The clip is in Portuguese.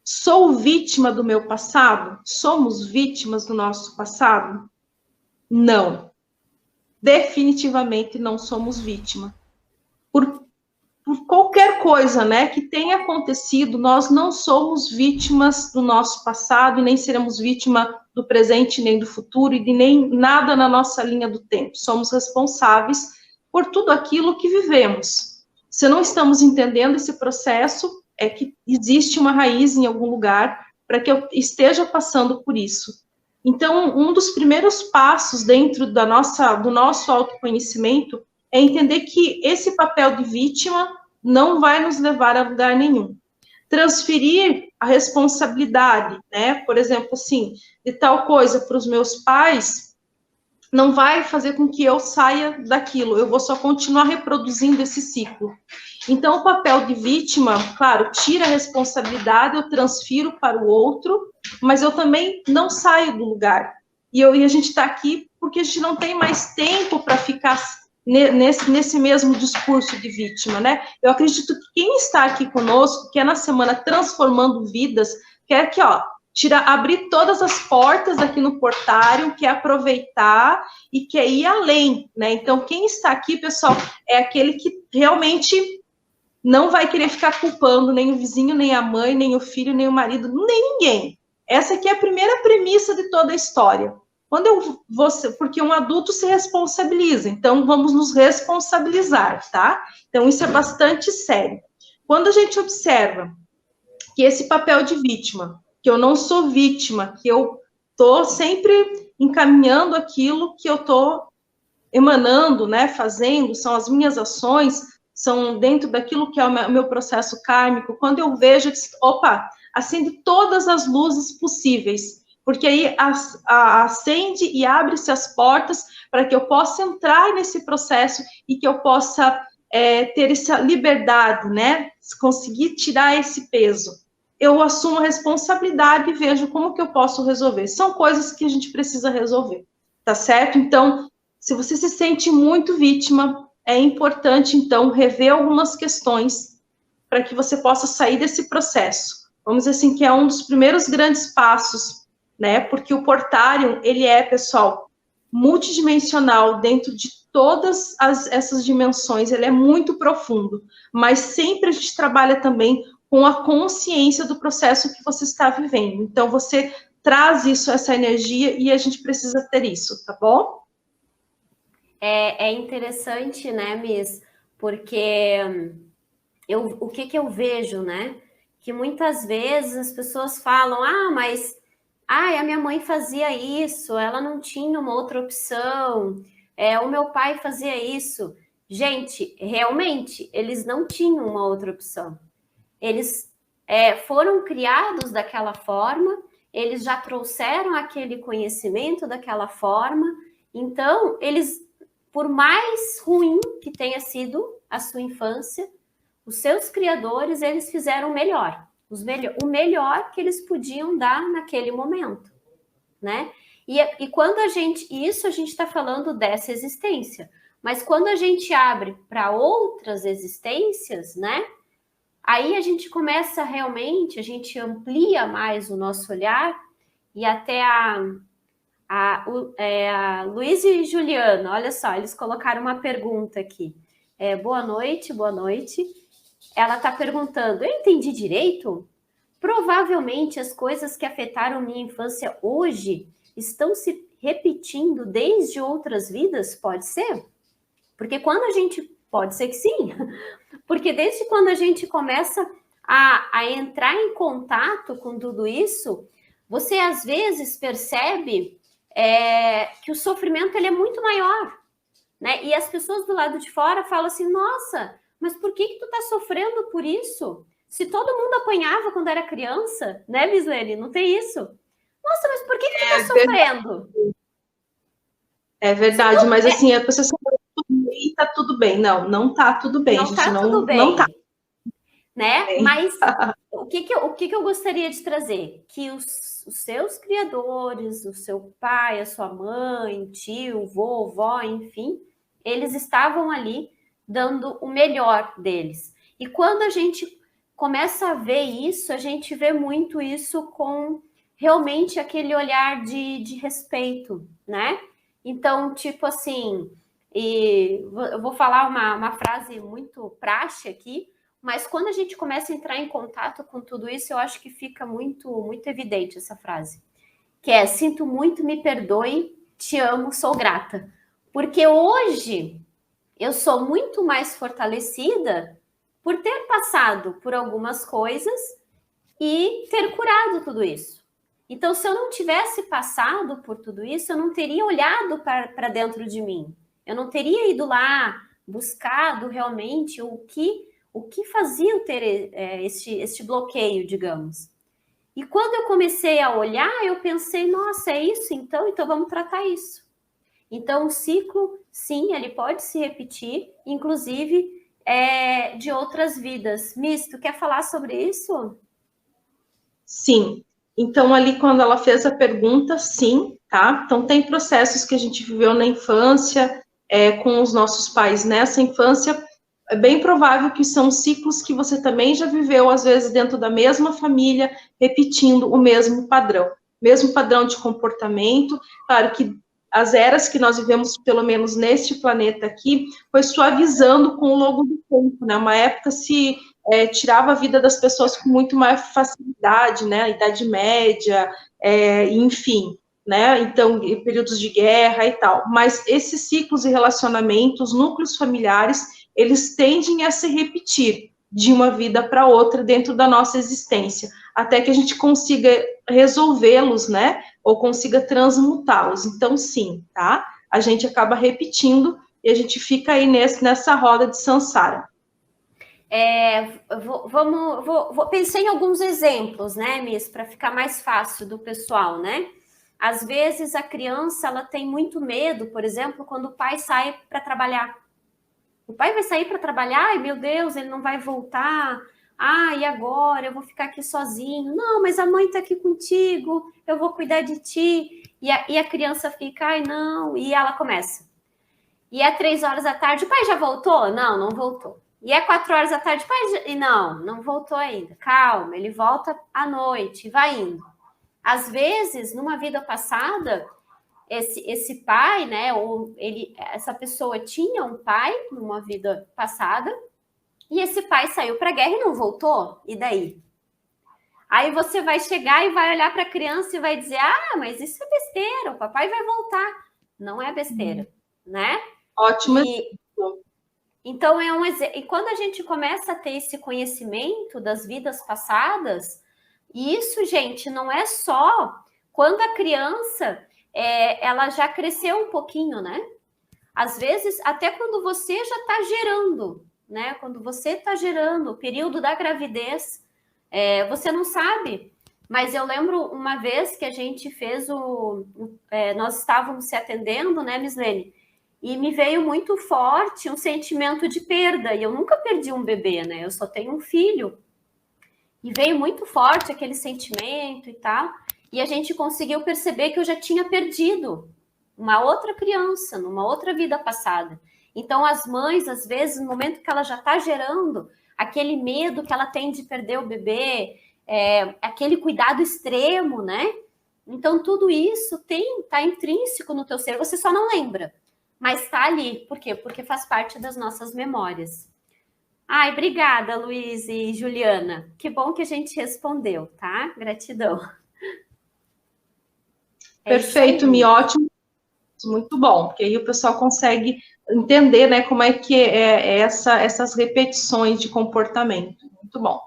Sou vítima do meu passado? Somos vítimas do nosso passado? Não. Definitivamente não somos vítima. Por qualquer coisa, né, que tenha acontecido, nós não somos vítimas do nosso passado e nem seremos vítima do presente nem do futuro e de nem nada na nossa linha do tempo. Somos responsáveis por tudo aquilo que vivemos. Se não estamos entendendo esse processo, é que existe uma raiz em algum lugar para que eu esteja passando por isso. Então, um dos primeiros passos dentro do nosso autoconhecimento é entender que esse papel de vítima não vai nos levar a lugar nenhum. Transferir a responsabilidade, né, por exemplo, assim, de tal coisa para os meus pais, não vai fazer com que eu saia daquilo, eu vou só continuar reproduzindo esse ciclo. Então, o papel de vítima, claro, tira a responsabilidade, eu transfiro para o outro, mas eu também não saio do lugar. E a gente está aqui porque a gente não tem mais tempo para ficar nesse mesmo discurso de vítima, né? Eu acredito que quem está aqui conosco, que é na semana Transformando Vidas, quer que, ó, abrir todas as portas aqui no portário, quer aproveitar e quer ir além, né? Então, quem está aqui, pessoal, é aquele que realmente não vai querer ficar culpando nem o vizinho, nem a mãe, nem o filho, nem o marido, nem ninguém. Essa aqui é a primeira premissa de toda a história. Porque um adulto se responsabiliza, então vamos nos responsabilizar, tá? Então isso é bastante sério. Quando a gente observa que esse papel de vítima, que eu não sou vítima, que eu tô sempre encaminhando aquilo que eu tô emanando, né, fazendo, são as minhas ações, são dentro daquilo que é o meu processo kármico, quando eu vejo que, opa, acende todas as luzes possíveis, porque aí acende e abre-se as portas para que eu possa entrar nesse processo e que eu possa ter essa liberdade, né, conseguir tirar esse peso. Eu assumo a responsabilidade e vejo como que eu posso resolver. São coisas que a gente precisa resolver, tá certo? Então, se você se sente muito vítima, é importante, então, rever algumas questões para que você possa sair desse processo. Vamos dizer assim, que é um dos primeiros grandes passos, né? Porque o portário, ele é, pessoal, multidimensional dentro de todas essas dimensões, ele é muito profundo, mas sempre a gente trabalha também com a consciência do processo que você está vivendo. Então, você traz isso, essa energia, e a gente precisa ter isso, tá bom? É interessante, né, Miss? Porque o que eu vejo, né? Que muitas vezes as pessoas falam, mas a minha mãe fazia isso, ela não tinha uma outra opção, o meu pai fazia isso. Gente, realmente, eles não tinham uma outra opção. Eles foram criados daquela forma, eles já trouxeram aquele conhecimento daquela forma, então, eles, por mais ruim que tenha sido a sua infância, os seus criadores, eles fizeram o melhor, o melhor que eles podiam dar naquele momento, né? E quando isso a gente está falando dessa existência, mas quando a gente abre para outras existências, né? Aí a gente começa realmente, a gente amplia mais o nosso olhar e até a Luiz e Juliana, olha só, eles colocaram uma pergunta aqui. Boa noite, boa noite. Ela está perguntando, eu entendi direito? Provavelmente as coisas que afetaram minha infância hoje estão se repetindo desde outras vidas, pode ser? Porque quando a gente... Pode ser que sim. Porque desde quando a gente começa a entrar em contato com tudo isso, você às vezes percebe que o sofrimento ele é muito maior, né? E as pessoas do lado de fora falam assim, nossa, mas por que tu tá sofrendo por isso? Se todo mundo apanhava quando era criança, né, Mislene? Não tem isso? Nossa, mas por que tu tá sofrendo? É verdade, mas assim, a pessoa e tá tudo bem. Não, não tá tudo bem, não gente. Tá não, tudo bem, não tá. Né? Bem. Mas o que eu gostaria de trazer? Que os seus criadores, o seu pai, a sua mãe, tio, vovó, enfim, eles estavam ali dando o melhor deles. E quando a gente começa a ver isso, a gente vê muito isso com realmente aquele olhar de respeito, né? Então, tipo assim, eu vou falar uma frase muito praxe aqui, mas quando a gente começa a entrar em contato com tudo isso, eu acho que fica muito, muito evidente essa frase, que é: sinto muito, me perdoe, te amo, sou grata. Porque hoje eu sou muito mais fortalecida por ter passado por algumas coisas e ter curado tudo isso. Então, se eu não tivesse passado por tudo isso, eu não teria olhado para dentro de mim. Eu não teria ido lá, buscado realmente o que fazia eu ter este bloqueio, digamos. E quando eu comecei a olhar, eu pensei, nossa, é isso então vamos tratar isso. Então, o ciclo, sim, ele pode se repetir, inclusive de outras vidas. Miss, tu quer falar sobre isso? Sim. Então, ali, quando ela fez a pergunta, sim, tá? Então, tem processos que a gente viveu na infância, com os nossos pais nessa infância. É bem provável que são ciclos que você também já viveu, às vezes, dentro da mesma família, repetindo o mesmo padrão de comportamento. Claro que as eras que nós vivemos, pelo menos neste planeta aqui, foi suavizando com o longo do tempo, né? Uma época se tirava a vida das pessoas com muito mais facilidade, né? A Idade Média, enfim, né? Então, períodos de guerra e tal. Mas esses ciclos de relacionamentos, núcleos familiares, eles tendem a se repetir de uma vida para outra dentro da nossa existência, até que a gente consiga resolvê-los, né? Ou consiga transmutá-los. Então, sim, tá? A gente acaba repetindo e a gente fica aí nessa roda de samsara. Pensei em alguns exemplos, né, Miss, para ficar mais fácil do pessoal, né? Às vezes a criança ela tem muito medo, por exemplo, quando o pai sai para trabalhar. O pai vai sair para trabalhar, ai meu Deus, ele não vai voltar. Ah, e agora? Eu vou ficar aqui sozinho. Não, mas a mãe está aqui contigo, eu vou cuidar de ti. E a criança fica, ai não, e ela começa. E é 3 horas da tarde, o pai já voltou? Não, não voltou. E é 4 horas da tarde, pai, não voltou ainda. Calma, ele volta à noite, vai indo. Às vezes, numa vida passada, esse pai, né, ou essa pessoa tinha um pai numa vida passada, e esse pai saiu para a guerra e não voltou, e daí? Aí você vai chegar e vai olhar para a criança e vai dizer, ah, mas isso é besteira, o papai vai voltar. Não é besteira, né? Ótimo. Então, e quando a gente começa a ter esse conhecimento das vidas passadas, e isso, gente, não é só quando a criança ela já cresceu um pouquinho, né? Às vezes, até quando você já está gerando, né? Quando você está gerando, o período da gravidez, você não sabe. Mas eu lembro uma vez que a gente fez nós estávamos se atendendo, né, Mislene? E me veio muito forte um sentimento de perda. E eu nunca perdi um bebê, né? Eu só tenho um filho. E veio muito forte aquele sentimento e tal. E a gente conseguiu perceber que eu já tinha perdido uma outra criança, numa outra vida passada. Então, as mães, às vezes, no momento que ela já está gerando, aquele medo que ela tem de perder o bebê, aquele cuidado extremo, né? Então, tudo isso está intrínseco no teu ser. Você só não lembra. Mas está ali. Por quê? Porque faz parte das nossas memórias. Ai, obrigada, Luiz e Juliana. Que bom que a gente respondeu, tá? Gratidão. Perfeito, Mi, ótimo. Muito bom, porque aí o pessoal consegue entender, né, como é que essas repetições de comportamento. Muito bom.